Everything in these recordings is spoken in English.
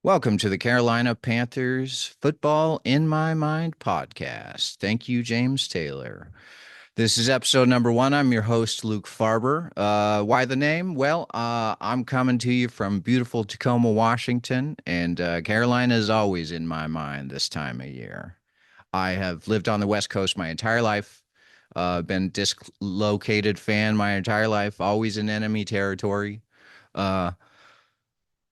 Welcome to the Carolina Panthers Football in My Mind podcast. Thank you, James Taylor. This is episode number one. I'm your host, Luke Farber. Why the name? I'm coming to you from beautiful Tacoma, Washington, and Carolina is always in my mind this time of year. I have lived on the West Coast my entire life, been dislocated fan my entire life, always in enemy territory. Uh,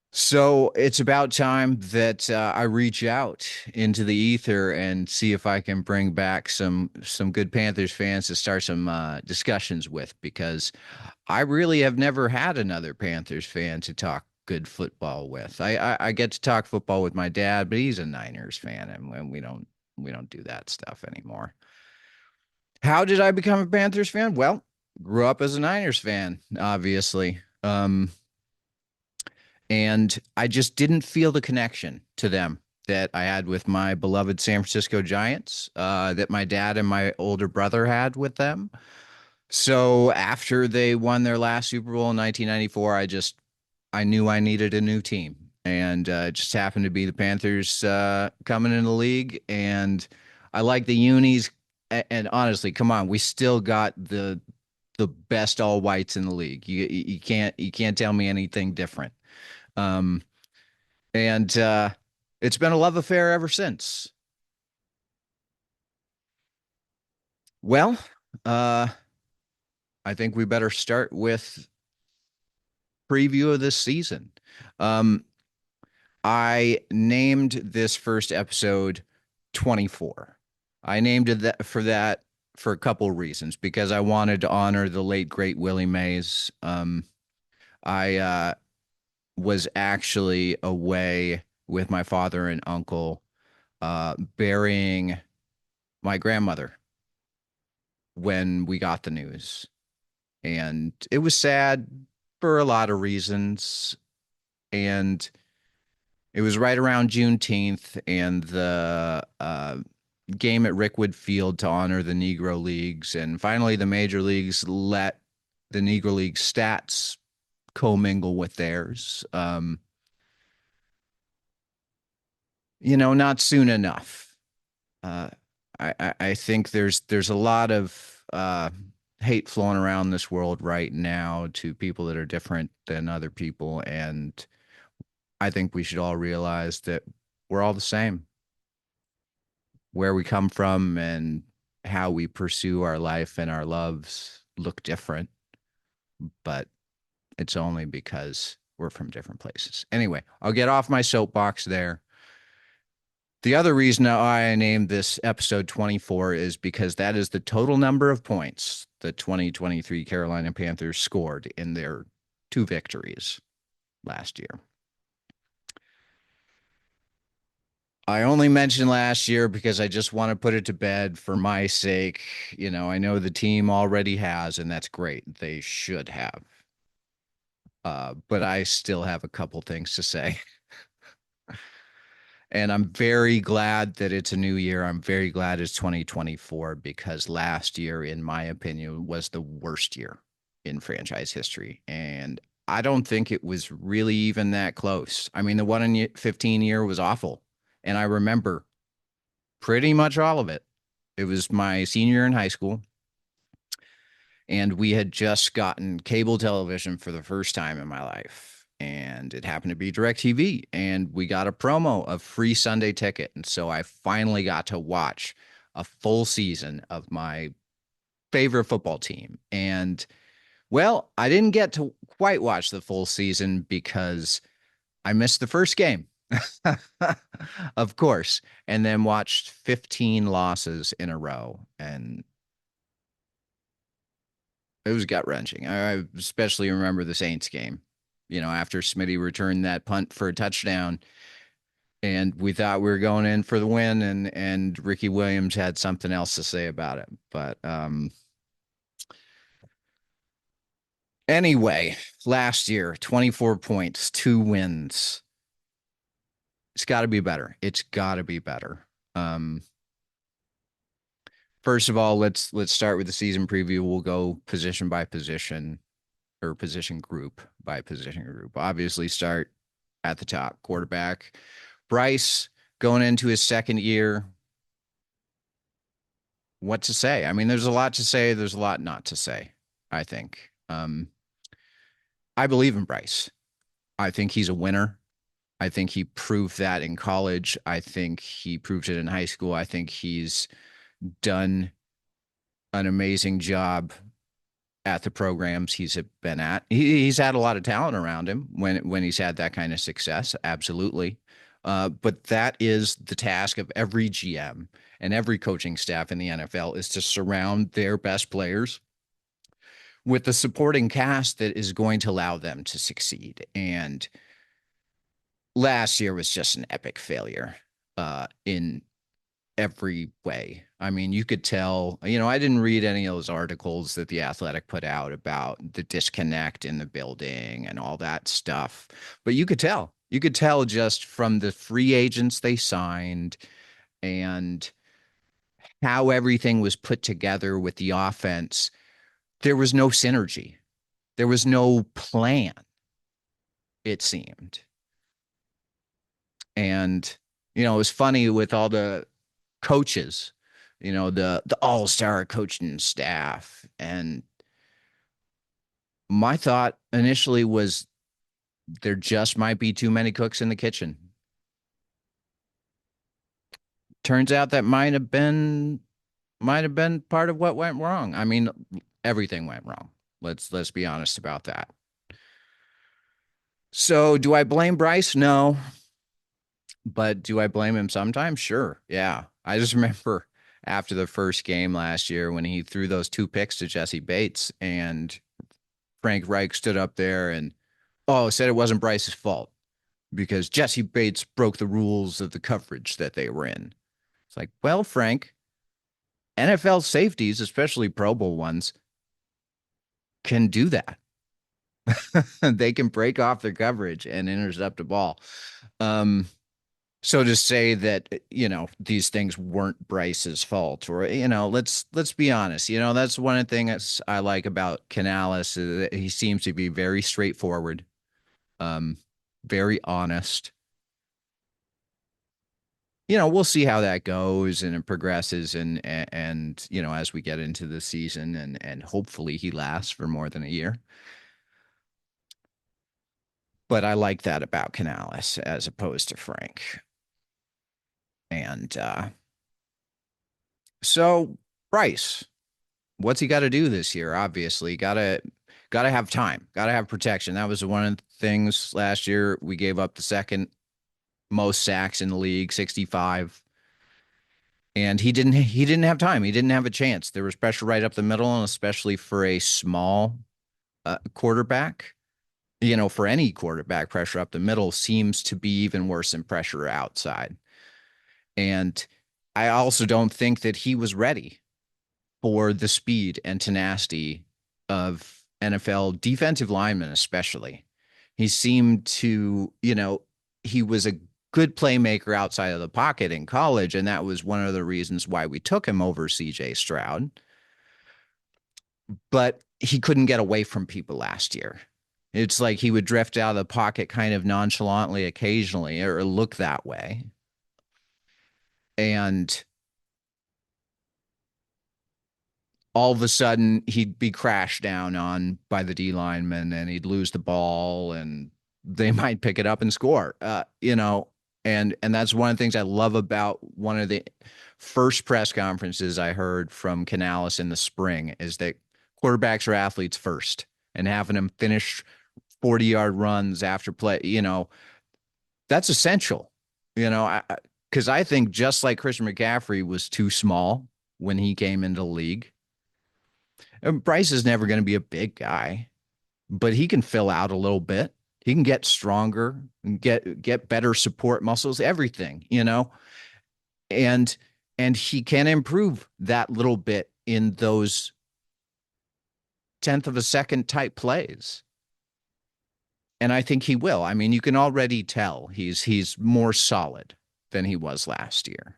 so it's about time that I reach out into the ether and see if I can bring back some good Panthers fans to start some discussions with, because I really have never had another Panthers fan to talk good football with. I get to talk football with my dad, but he's a Niners fan, and we don't do that stuff anymore. How did I become a Panthers fan? Well, grew up as a Niners fan, obviously. And I just didn't feel the connection to them that I had with my beloved San Francisco Giants, that my dad and my older brother had with them. So after they won their last Super Bowl in 1994, I knew I needed a new team, and it just happened to be the Panthers coming in the league, and I like the unis. And honestly, come on, we still got the best all whites in the league. You can't tell me anything different. Um, and it's been a love affair ever since. Well, uh, I think we better start with preview of this season. Um, I named this first episode 24. I named it that for a couple of reasons, because I wanted to honor the late great Willie Mays. I was actually away with my father and uncle, burying my grandmother when we got the news. And it was sad for a lot of reasons. And it was right around Juneteenth, and the game at Rickwood Field to honor the Negro Leagues. And finally, the major leagues let the Negro League stats commingle with theirs. Not soon enough. Uh, I think there's a lot of hate flowing around this world right now to people that are different than other people, and I think we should all realize that we're all the same. Where we come from and how we pursue our life and our loves look different, but it's only because we're from different places. Anyway, I'll get off my soapbox there. The other reason I named this episode 24 is because that is the total number of points the 2023 Carolina Panthers scored in their two victories last year. I only mentioned last year because I just want to put it to bed for my sake. I know the team already has, and that's great. They should have. But I still have a couple things to say. And I'm very glad that it's a new year. I'm very glad it's 2024, because last year, in my opinion, was the worst year in franchise history. And I don't think it was really even that close. I mean, the 1 in 15 year was awful. And I remember pretty much all of it. It was my senior year in high school, and we had just gotten cable television for the first time in my life. And it happened to be DirecTV, and we got a promo of free Sunday ticket. And so I finally got to watch a full season of my favorite football team. And well, I didn't get to quite watch the full season because I missed the first game, of course, and then watched 15 losses in a row. And it was gut wrenching. I especially remember the Saints game. After Smitty returned that punt for a touchdown, and we thought we were going in for the win, and Ricky Williams had something else to say about it. But anyway, last year, 24 points, 2 wins. It's got to be better. It's got to be better. First of all, let's start with the season preview. We'll go position by position, or position group by position group. Obviously, start at the top, quarterback. Bryce going into his second year. What to say? I mean, there's a lot to say. There's a lot not to say, I think. I believe in Bryce. I think he's a winner. I think he proved that in college. I think he proved it in high school. I think he's done an amazing job at the programs he's been at. He's had a lot of talent around him when he's had that kind of success. Absolutely. But that is the task of every GM and every coaching staff in the NFL is to surround their best players with the supporting cast that is going to allow them to succeed. And last year was just an epic failure in every way. I mean, you could tell, I didn't read any of those articles that The Athletic put out about the disconnect in the building and all that stuff, but you could tell. You could tell just from the free agents they signed and how everything was put together with the offense. There was no synergy. There was no plan, it seemed. And, it was funny with all the coaches, the all-star coaching staff. And my thought initially was there just might be too many cooks in the kitchen. Turns out that might have been part of what went wrong. I mean, everything went wrong. Let's be honest about that. So, do I blame Bryce? No. But do I blame him sometimes? Sure. Yeah. I just remember after the first game last year when he threw those 2 picks to Jesse Bates and Frank Reich stood up there and, said it wasn't Bryce's fault because Jesse Bates broke the rules of the coverage that they were in. It's like, well, Frank, NFL safeties, especially Pro Bowl ones, can do that. They can break off their coverage and intercept a ball. So to say that, these things weren't Bryce's fault or, let's be honest, that's one of the things I like about Canales is that he seems to be very straightforward, very honest. We'll see how that goes and it progresses and as we get into the season and hopefully he lasts for more than a year. But I like that about Canales as opposed to Frank. And so Bryce, what's he got to do this year? Obviously, gotta have time, gotta have protection. That was one of the things last year. We gave up the second most sacks in the league, 65. And he didn't have time. He didn't have a chance. There was pressure right up the middle, and especially for a small quarterback, for any quarterback, pressure up the middle seems to be even worse than pressure outside. And I also don't think that he was ready for the speed and tenacity of NFL defensive linemen, especially. He seemed to, he was a good playmaker outside of the pocket in college, and that was one of the reasons why we took him over CJ Stroud. But he couldn't get away from people last year. It's like he would drift out of the pocket kind of nonchalantly occasionally or look that way. And all of a sudden he'd be crashed down on by the D lineman and he'd lose the ball and they might pick it up and score, and that's one of the things I love about one of the first press conferences I heard from Canales in the spring is that quarterbacks are athletes first and having them finish 40-yard runs after play, that's essential, because I think just like Christian McCaffrey was too small when he came into the league. And Bryce is never going to be a big guy, but he can fill out a little bit. He can get stronger and get better support muscles, everything, and he can improve that little bit in those tenth of a second type plays. And I think he will. I mean, you can already tell he's more solid than he was last year.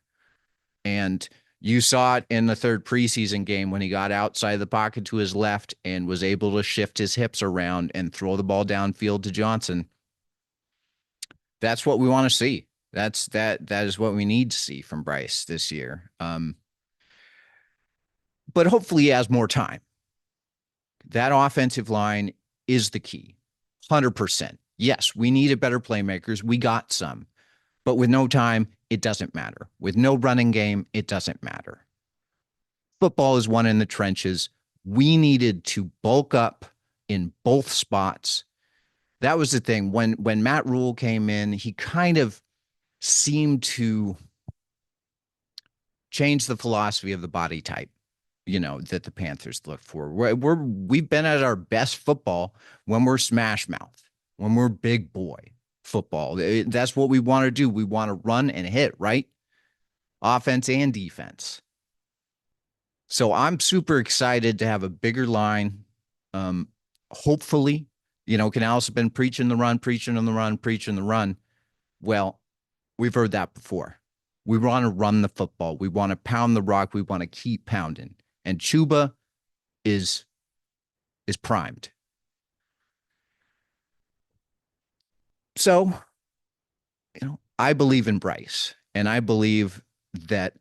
And you saw it in the third preseason game when he got outside the pocket to his left and was able to shift his hips around and throw the ball downfield to Johnson. That's what we want to see. That is what we need to see from Bryce this year. But hopefully he has more time. That offensive line is the key. 100%. Yes, we needed better playmakers. We got some. But with no time, it doesn't matter. With no running game, it doesn't matter. Football is won in the trenches. We needed to bulk up in both spots. That was the thing. When Matt Rule came in, he kind of seemed to change the philosophy of the body type, that the Panthers look for. We've been at our best football when we're smash mouth, when we're big boy football. That's what we want to do. We want to run and hit, right? Offense and defense. So I'm super excited to have a bigger line. Hopefully, Canales has been preaching the run, preaching on the run, preaching the run. Well, we've heard that before. We want to run the football. We want to pound the rock. We want to keep pounding. And Chuba is primed. So, I believe in Bryce, and I believe that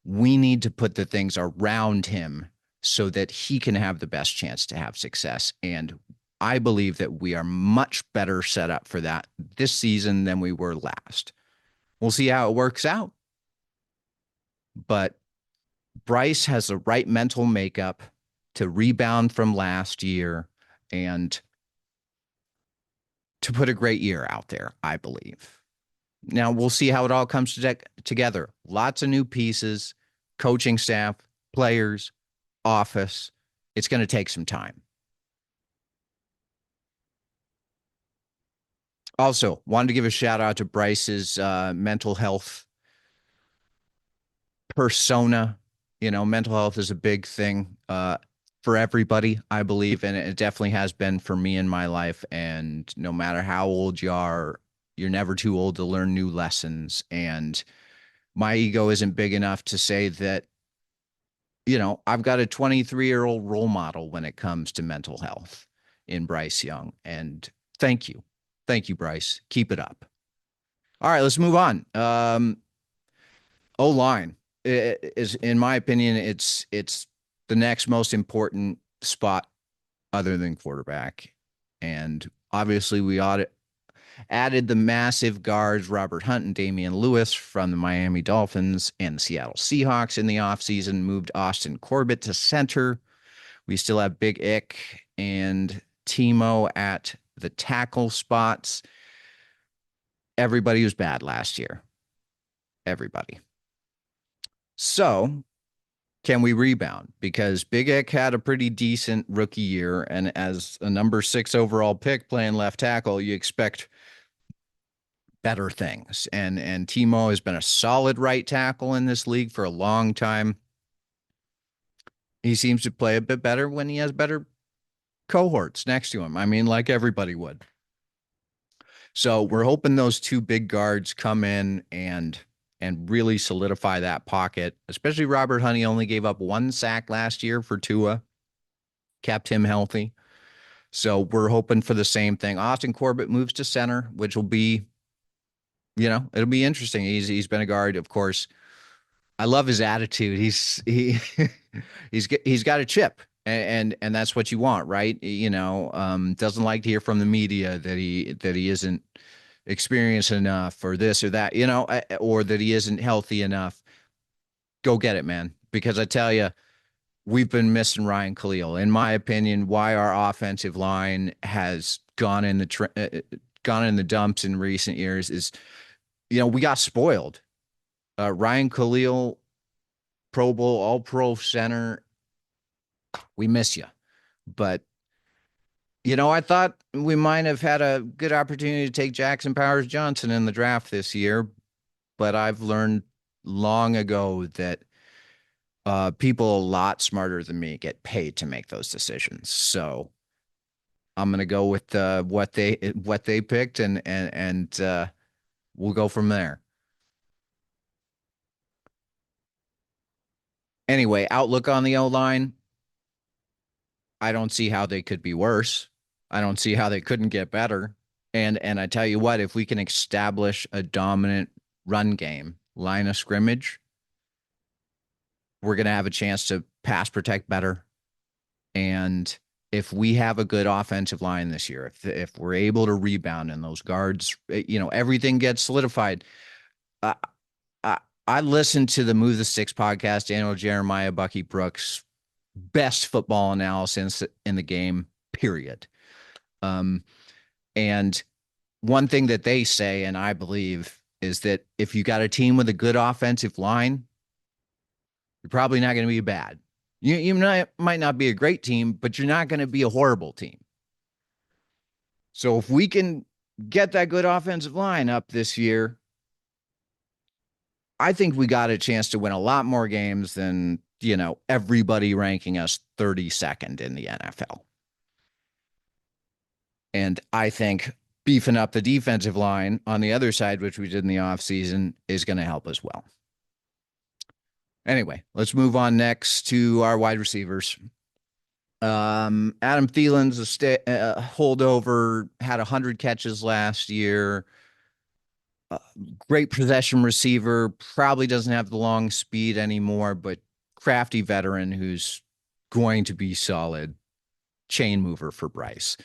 we need to put the things around him so that he can have the best chance to have success. And I believe that we are much better set up for that this season than we were last. We'll see how it works out. But Bryce has the right mental makeup to rebound from last year and to put a great year out there, I believe. Now, we'll see how it all comes together. Lots of new pieces, coaching staff, players, office. It's going to take some time. Also, wanted to give a shout out to Bryce's mental health persona. Mental health is a big thing for everybody, I believe, and it definitely has been for me in my life. And no matter how old you are, you're never too old to learn new lessons. And my ego isn't big enough to say that, I've got a 23-year-old role model when it comes to mental health in Bryce Young. And thank you. Thank you, Bryce. Keep it up. All right, let's move on. O-line is, in my opinion, it's the next most important spot other than quarterback. And obviously we added the massive guards, Robert Hunt and Damian Lewis from the Miami Dolphins and the Seattle Seahawks in the offseason, moved Austin Corbett to center. We still have Big Ick and Timo at the tackle spots. Everybody was bad last year. Everybody. So can we rebound? Because Big Ick had a pretty decent rookie year, and as a number 6 overall pick playing left tackle, you expect better things. And Timo has been a solid right tackle in this league for a long time. He seems to play a bit better when he has better cohorts next to him. I mean, like everybody would. So we're hoping those two big guards come in and really solidify that pocket, especially Robert Honey only gave up 1 sack last year for Tua, kept him healthy. So we're hoping for the same thing. Austin Corbett moves to center, which will be, it'll be interesting. He's been a guard, of course. I love his attitude. He's got a chip, and that's what you want, right? Doesn't like to hear from the media that he isn't experienced enough or this or that, or that he isn't healthy enough. Go get it, man. Because I tell you, we've been missing Ryan Khalil. In my opinion, why our offensive line has gone in the dumps in recent years is, we got spoiled. Ryan Khalil, Pro Bowl, All-Pro center. We miss you. But, I thought we might have had a good opportunity to take Jackson Powers Johnson in the draft this year, but I've learned long ago that people a lot smarter than me get paid to make those decisions. So I'm going to go with what they picked, and we'll go from there. Anyway, outlook on the O-line. I don't see how they could be worse. I don't see how they couldn't get better. And I tell you what, if we can establish a dominant run game, line of scrimmage, we're going to have a chance to pass protect better. And if we have a good offensive line this year, if we're able to rebound and those guards, everything gets solidified. I, I, I listened to the Move the Sticks podcast, Daniel Jeremiah, Bucky Brooks, best football analysis in the game, period. And one thing that they say, and I believe, is that if you got a team with a good offensive line, you're probably not going to be bad. You might not be a great team, but you're not going to be a horrible team. So if we can get that good offensive line up this year, I think we got a chance to win a lot more games than, everybody ranking us 32nd in the NFL. And I think beefing up the defensive line on the other side, which we did in the offseason, is going to help as well. Anyway, let's move on next to our wide receivers. Adam Thielen's a holdover, had 100 catches last year. Great possession receiver, probably doesn't have the long speed anymore, but crafty veteran who's going to be solid chain mover for Bryce.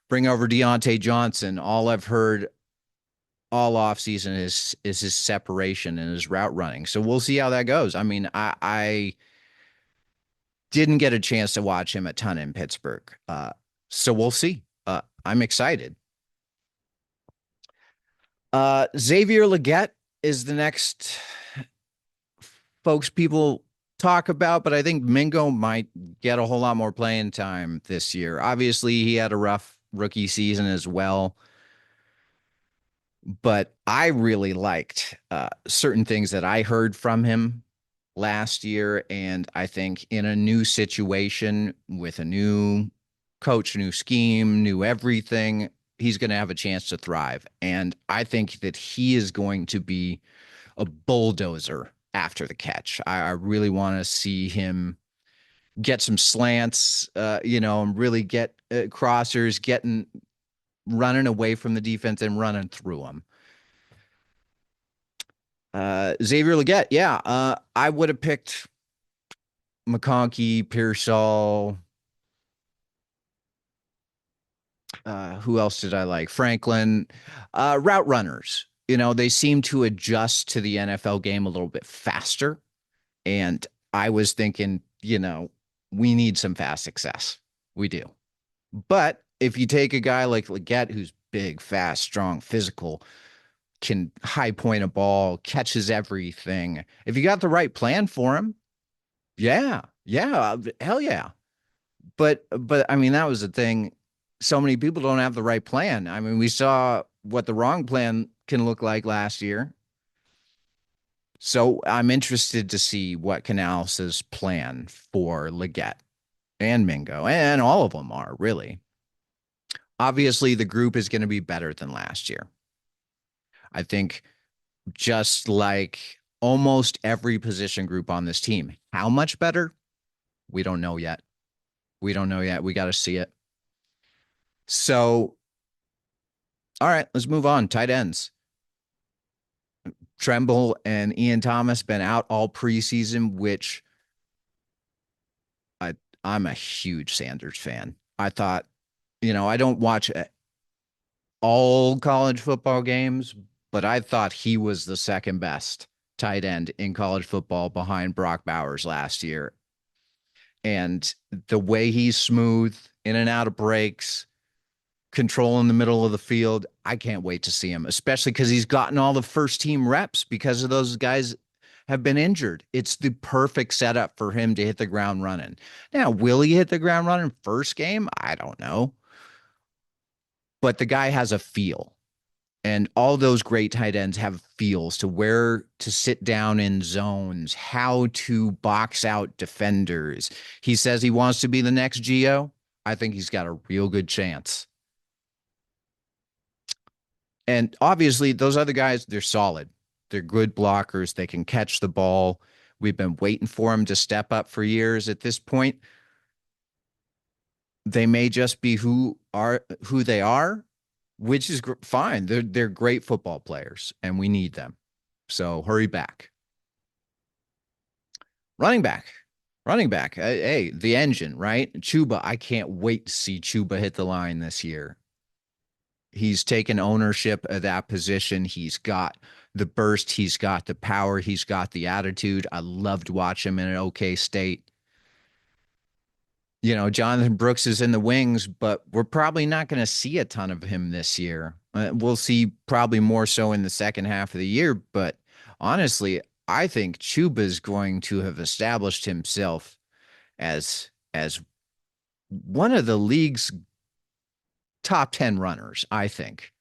Bring over Deontay Johnson. All I've heard all offseason is his separation and his route running. So we'll see how that goes. I mean, I didn't get a chance to watch him a ton in Pittsburgh. So we'll see. I'm excited. Xavier Legette is the next folks people talk about, but I think Mingo might get a whole lot more playing time this year. Obviously, he had a rough rookie season as well, but I really liked certain things that I heard from him last year. And I think in a new situation with a new coach, new scheme, new everything, he's going to have a chance to thrive. And I think that he is going to be a bulldozer after the catch. I really want to see him get some slants, and really get crossers, running away from the defense and running through them. Xavier Legette, yeah. I would have picked McConkey, Pearsall. Who else did I like? Franklin. Route runners. They seem to adjust to the NFL game a little bit faster. And I was thinking, we need some fast success. We do. But if you take a guy like Legette, who's big, fast, strong, physical, can high point a ball, catches everything. If you got the right plan for him, yeah, hell yeah. But I mean, that was the thing. So many people don't have the right plan. I mean, we saw what the wrong plan can look like last year. So I'm interested to see what Canales' plan for Legette and Mingo, and all of them are really. Obviously, the group is going to be better than last year. I think just like almost every position group on this team. How much better? We don't know yet. We got to see it. So, all right, let's move on. Tight ends. Tremble and Ian Thomas been out all preseason, which I'm a huge Sanders fan. I thought, I don't watch all college football games, but I thought he was the second best tight end in college football behind Brock Bowers last year. And the way he's smooth in and out of breaks, control in the middle of the field, I can't wait to see him, especially because he's gotten all the first team reps because of those guys have been injured. It's the perfect setup for him to hit the ground running. Now, will he hit the ground running first game? I don't know. But the guy has a feel. And all those great tight ends have feels to where to sit down in zones, how to box out defenders. He says he wants to be the next Geo. I think he's got a real good chance. And obviously, those other guys, they're solid. They're good blockers. They can catch the ball. We've been waiting for them to step up for years. At this point, they may just be who they are, which is fine. They're great football players, and we need them. So hurry back. Running back, running back. Hey, the engine, right? Chuba. I can't wait to see Chuba hit the line this year. He's taken ownership of that position. He's got the burst. He's got the power. He's got the attitude. I love to watch him in an okay state. Jonathan Brooks is in the wings, but we're probably not going to see a ton of him this year. We'll see probably more so in the second half of the year. But honestly, I think Chuba is going to have established himself as one of the league's top 10 runners, I think.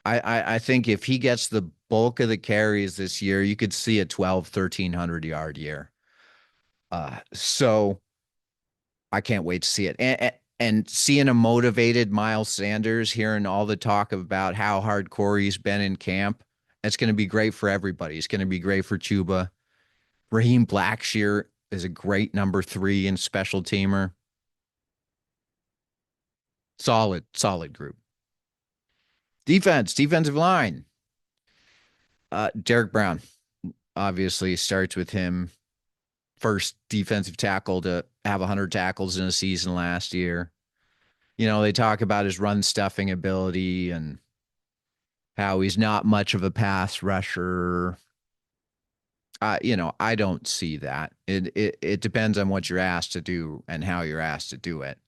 I think if he gets the bulk of the carries this year, you could see a 1,300 yard year. So I can't wait to see it. And seeing a motivated Miles Sanders, hearing all the talk about how hardcore he's been in camp, it's going to be great for everybody. It's going to be great for Chuba. Raheem Blackshear is a great number 3 and special teamer. Solid group. Defensive line. Derek Brown obviously starts with him. First defensive tackle to have 100 tackles in a season last year. They talk about his run stuffing ability and how he's not much of a pass rusher. I don't see that. It depends on what you're asked to do and how you're asked to do it.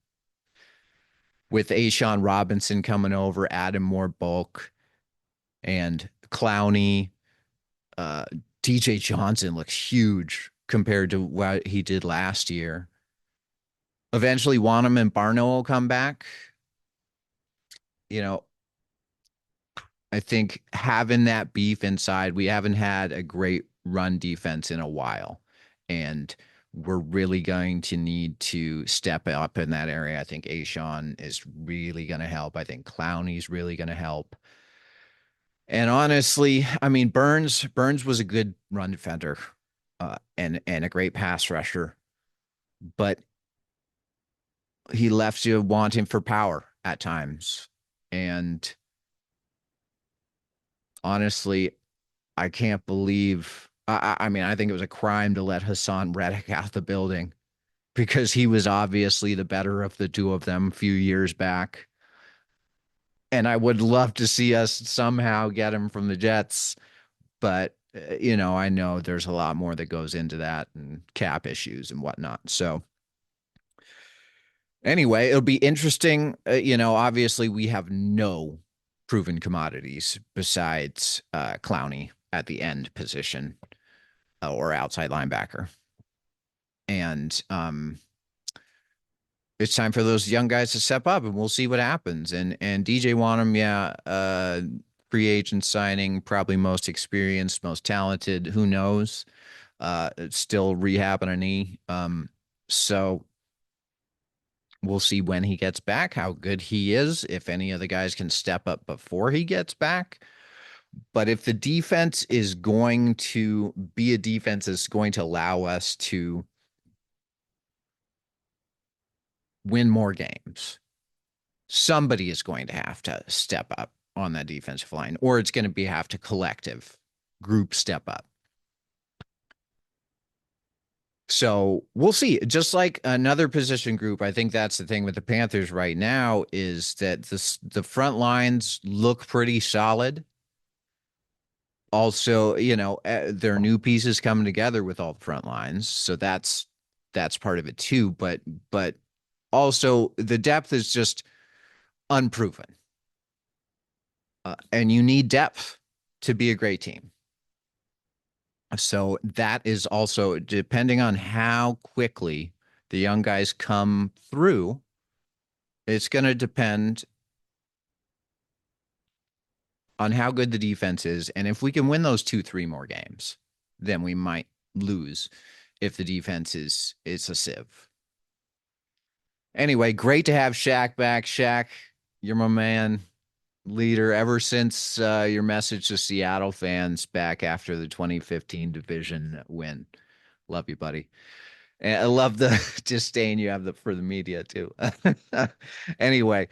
With Ashawn Robinson coming over, adding more bulk, and Clowney, uh, DJ Johnson looks huge compared to what he did last year. Eventually, Wanham and Barno will come back. You know, I think having that beef inside, we haven't had a great run defense in a while. And we're really going to need to step up in that area. I think Ashawn is really going to help. I think Clowney's really going to help. And honestly, I mean, Burns was a good run defender, and a great pass rusher, but he left you wanting for power at times. And honestly, I can't believe. I mean, I think it was a crime to let Hassan Reddick out the building because he was obviously the better of the two of them a few years back. And I would love to see us somehow get him from the Jets, but I know there's a lot more that goes into that and cap issues and whatnot. So anyway, it'll be interesting. Obviously we have no proven commodities besides Clowney at the end position or outside linebacker. And it's time for those young guys to step up, and we'll see what happens. And DJ Wanham, free agent signing, probably most experienced, most talented. Who knows? Still rehabbing a knee. So we'll see when he gets back, how good he is, if any of the guys can step up before he gets back. But if the defense is going to be a defense that's going to allow us to win more games, somebody is going to have to step up on that defensive line, or it's going to have to collective group step up. So we'll see. Just like another position group, I think that's the thing with the Panthers right now is that the front lines look pretty solid. Also, there are new pieces coming together with all the front lines, so that's part of it too. But also the depth is just unproven, and you need depth to be a great team. So that is also depending on how quickly the young guys come through. It's going to depend on how good the defense is. And if we can win those 2-3 more games, then we might lose if the defense is a sieve. Anyway, great to have Shaq back. Shaq, you're my man, leader ever since your message to Seattle fans back after the 2015 division win. Love you, buddy. And I love the disdain you have for the media too. Anyway,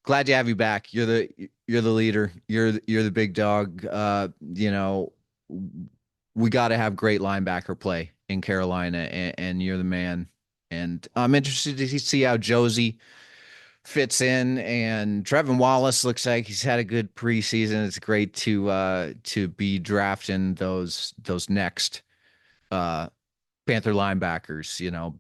glad to have you back. You're the leader. You're the big dog. We got to have great linebacker play in Carolina, and you're the man. And I'm interested to see how Josie fits in. And Trevin Wallace looks like he's had a good preseason. It's great to be drafting those next uh, Panther linebackers.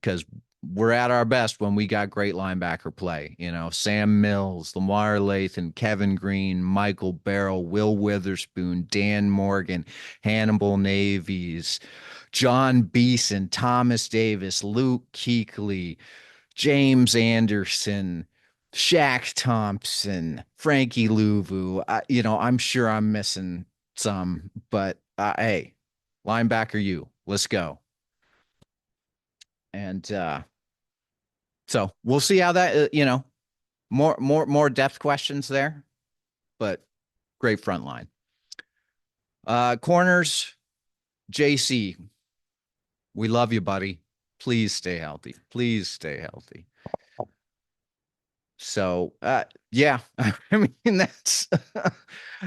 Because we're at our best when we got great linebacker play. Sam Mills, Lamar Lathan, Kevin Green, Michael Barrow, Will Witherspoon, Dan Morgan, Hannibal Navies, John Beeson, Thomas Davis, Luke Kuechly, James Anderson, Shaq Thompson, Frankie Louvu. I'm sure I'm missing some, but hey, linebacker, let's go. And so we'll see how that, more depth questions there, but great front line. Corners, JC, we love you, buddy. Please stay healthy. Please stay healthy. So, yeah, I mean, that's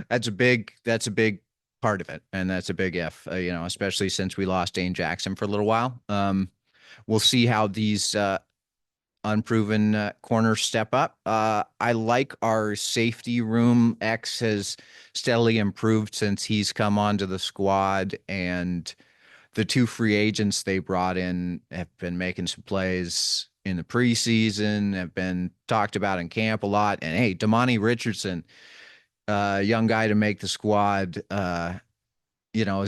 a big part of it. And that's a big F, especially since we lost Dane Jackson for a little while. We'll see how these, unproven corners step up. I like our safety room. X has steadily improved since he's come onto the squad, and the two free agents they brought in have been making some plays in the preseason, have been talked about in camp a lot. And hey, Damani Richardson, young guy to make the squad, as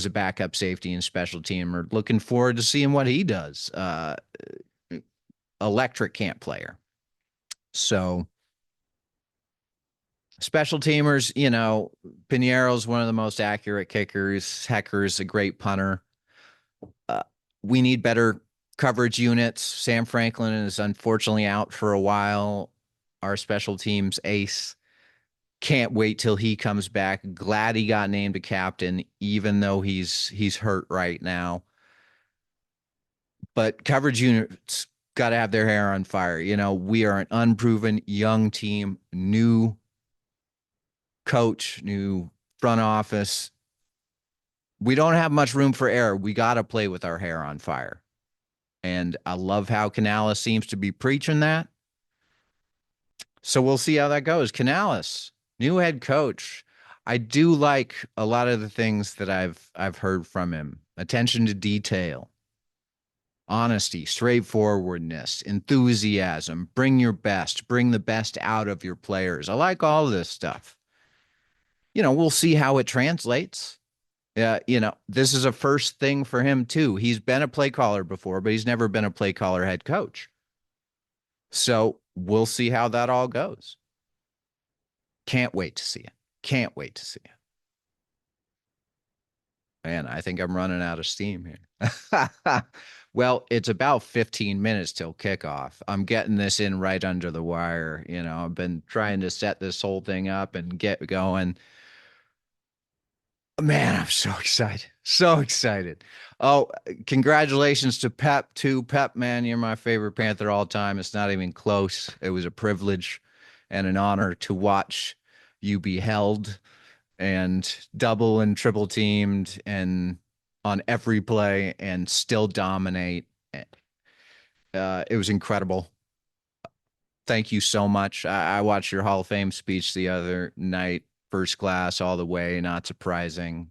a backup safety and special teamer. Looking forward to seeing what he does. Electric camp player. So special teamers, Piniero's one of the most accurate kickers. Hecker's a great punter. We need better coverage units. Sam Franklin is unfortunately out for a while. Our special teams ace. Can't wait till he comes back. Glad he got named a captain, even though he's hurt right now. But coverage units got to have their hair on fire. We are an unproven young team, new coach, new front office. We don't have much room for error. We got to play with our hair on fire. And I love how Canales seems to be preaching that. So we'll see how that goes. Canales, new head coach. I do like a lot of the things that I've heard from him. Attention to detail, honesty, straightforwardness, enthusiasm, bring your best, bring the best out of your players. I like all of this stuff. We'll see how it translates. This is a first thing for him too. He's been a play caller before, but he's never been a play caller head coach. So we'll see how that all goes. Can't wait to see it. Can't wait to see it. Man, I think I'm running out of steam here. Well, it's about 15 minutes till kickoff. I'm getting this in right under the wire. I've been trying to set this whole thing up and get going. Man, I'm so excited. So excited. Oh, congratulations to Pep, too. Pep, man, you're my favorite Panther all time. It's not even close. It was a privilege and an honor to watch you be held and double and triple teamed and on every play and still dominate. It was incredible. Thank you so much. I watched your Hall of Fame speech the other night, first class all the way, not surprising.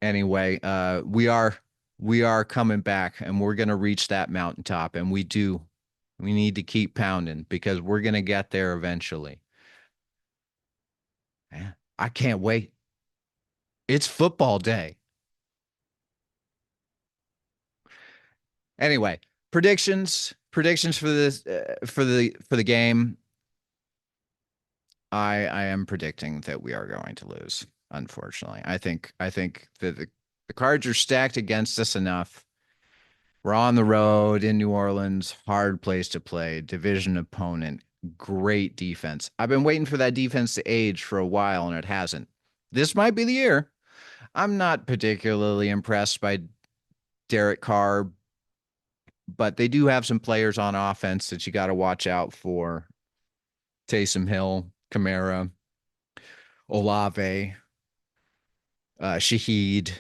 Anyway, we are coming back and we're going to reach that mountaintop, and we need to keep pounding because we're going to get there eventually. Man, I can't wait. It's football day. Anyway, predictions for this for the game. I am predicting that we are going to lose. Unfortunately, I think that the cards are stacked against us enough. We're on the road in New Orleans, hard place to play, division opponent, great defense. I've been waiting for that defense to age for a while, and it hasn't. This might be the year. I'm not particularly impressed by Derek Carr but they do have some players on offense that you got to watch out for. Taysom Hill, Kamara, Olave, Shaheed.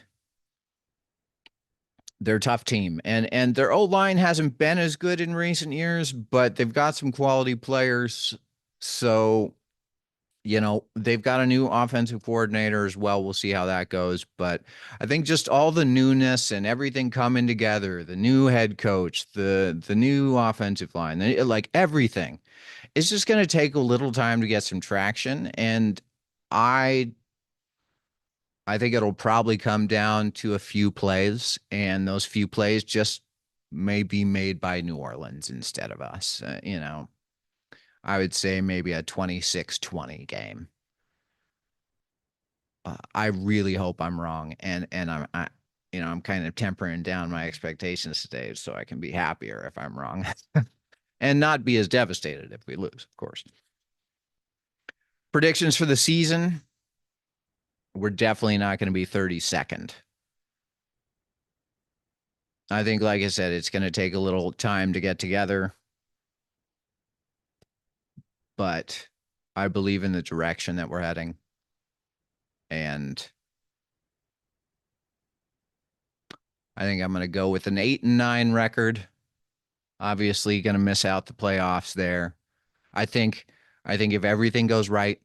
They're a tough team, and their O line hasn't been as good in recent years, but they've got some quality players. So they've got a new offensive coordinator as well. We'll see how that goes. But I think just all the newness and everything coming together, the new head coach, the new offensive line, like everything, it's just going to take a little time to get some traction. And I I think it'll probably come down to a few plays, and those few plays just may be made by New Orleans instead of us. I would say maybe a 26-20 game. I really hope I'm wrong, and I'm kind of tempering down my expectations today so I can be happier if I'm wrong, and not be as devastated if we lose, of course. Predictions for the season: we're definitely not going to be 32nd. I think, like I said, it's going to take a little time to get together, but I believe in the direction that we're heading, and I think I'm going to go with an 8-9 record. Obviously, going to miss out the playoffs there. I think I think if everything goes right,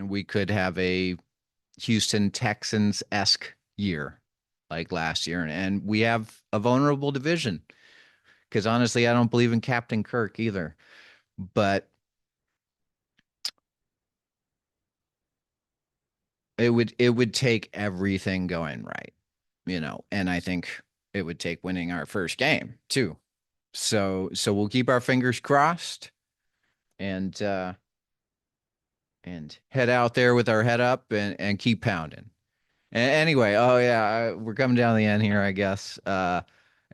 we could have a Houston Texans-esque year like last year, and we have a vulnerable division because honestly, I don't believe in Captain Kirk either. But it would take everything going right, and I think it would take winning our first game too. So we'll keep our fingers crossed and head out there with our head up and keep pounding. Anyway, oh yeah, we're coming down the end here, I guess. And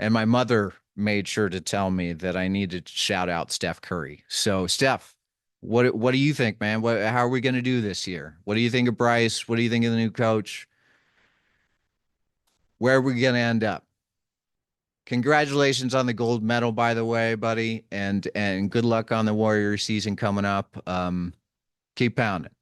my mother made sure to tell me that I needed to shout out Steph Curry. So Steph, what do you think, man? How are we going to do this year? What do you think of Bryce? What do you think of the new coach? Where are we going to end up? Congratulations on the gold medal, by the way, buddy, and good luck on the Warriors season coming up. Keep pounding.